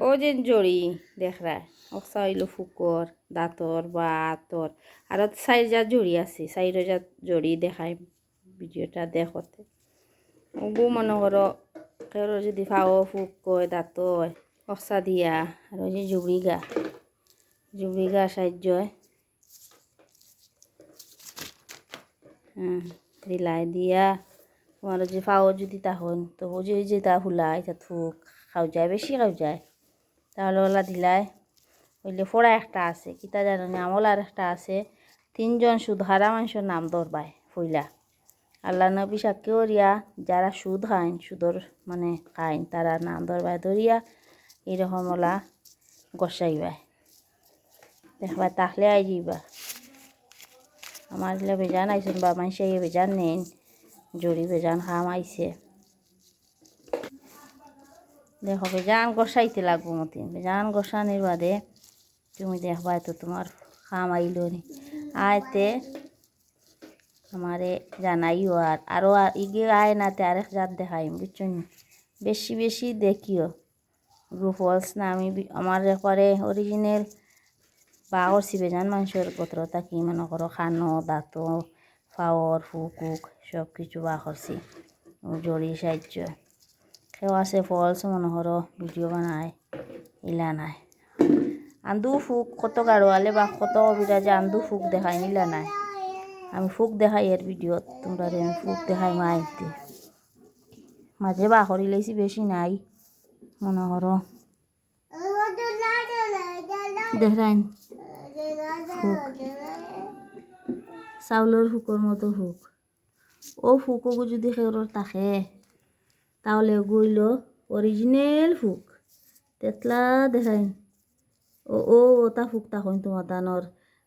ও যে জড়ি দেখরা অক্সা হইল ফুকর দাঁতর বা আতর আর সাইড যা জড়ি আছে সাইড যা জড়ি দেখায় ভিডিওটা দেখতে ওগু মনে করো কেউ যদি ফাও ফুক কয় দাঁত অক্সা দিয়া আর ওই যে জুবিগা সাহায্য দিলাই দিয়া তোমার যে ফাও যদি তখন তো বুঝি যে তা ফুলাই তা থুক খাও যায় বেশি খাও যায় তাহলে ওলা দিলাই হইলে ফোড়া একটা আছে কিতা জানো না আমলার একটা আছে 3 জন সুদহারা মানুষের নাম ধরবাই ফইলা আল্লাহ নবী সাক্ষী করিয়া যারা সুদ খাইন সুদর মানে খাইন তারা নাম ধরবাই ধরিয়া এরকম ওলা গসাইবাই দেখবা তাহলে আই যাইবা আমার এগুলো বেজান আইসেন বা মানুষে বেজান নেন জড়ি বেজান খাম আইসে দেখো বেজান গসাইতে লাগবো মতিন বেজান গসানির বাদে তুমি দেখবা তো তোমার খাম আইলো নি আয়তে আমারে জানাইও আর আরও ইগে আয় নাতে আরেক জাত দেখাইম বুঝছো বেশি বেশি দেখিও ফলস না আমি আমার একবারে অরিজিনাল বা করছি বেজান মানুষের গোত্রতা কি মনে করো খানো দাঁত ফাওয়ার ফুকুক সব কিছু বা করছি জড়ি সাহায্য কেউ আছে ফলস মনে করো ভিডিও বানায় ইলা নাই আন্দু ফুক কত গাড়োয়ালে বা কত কবিরাজে আন্দু ফুক দেখাই নিলা নাই আমি ফুক দেখাই এর ভিডিও তোমরা আমি ফুক দেখাই মাইতে মাঝে বা করি লাইছি বেশি নাই মনে করো দেখাইন ফুক চাউলের ফুকর মতো ফুক ও ফুকগু যদি খেরর থাকে তাহলে গইল অরিজিনাল ফুক তেতলা দেখাইন ও ওটা ফুক তখন তোমার দানোর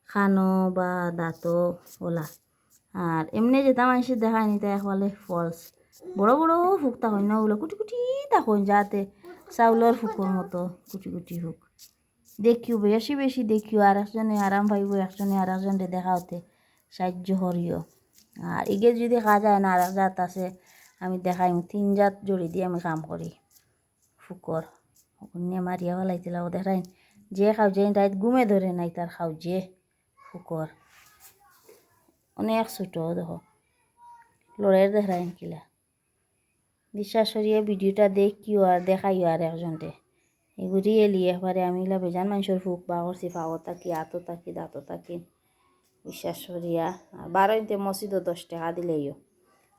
খানো বা দাঁত ওলা আর এমনি যেটা মানুষের দেখায় নি তাই একবারে ফলস বড় বড় ফুক তখন না ওগুলো কুটি কুটি তখন যাতে চাউলের ফুকর মতো কুটি কুটি ফুক দেখিও বেশি বেশি দেখিও আর একজনে আরাম পাইব একজনে আর একজনে দেখা হতে সাহায্য করিও আর এগে যদি খাওয়া যায় না আর এক জাত আছে আমি দেখাই 3 জাত জড়ি দিয়ে আমি কাম করি ফুকর নিয়ে মারিয়া ফেলাইছিল দেখাই যে খাও যে রাত ঘুমে ধরে নাই তার খাও যে ফুকর অনেক ছোট দেখো লড়াইয়ের দেখাই কিলা বিশ্বাস করিয়ে ভিডিওটা দেখিও আর দেখাইও আর একজনকে এগুলি এলি একবারে আমি বেজান মানুষের ফুক বা করছি পাও থাকি আতো থাকি দাঁতো থাকি বিশ্বাস করিয়া আর 12 ইনতে মসজিদও 10 টাকা দিলেইও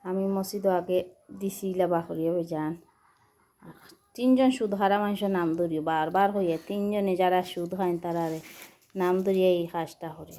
আমি মসজিদও আগে দিছি বা করিয়া বেজান 3 জন সুদহারা মানুষের নাম ধরিও বারবার হইয়া 3 জনে যারা সুদ খাইন তারা নাম ধরিয়া এই কাজটা করে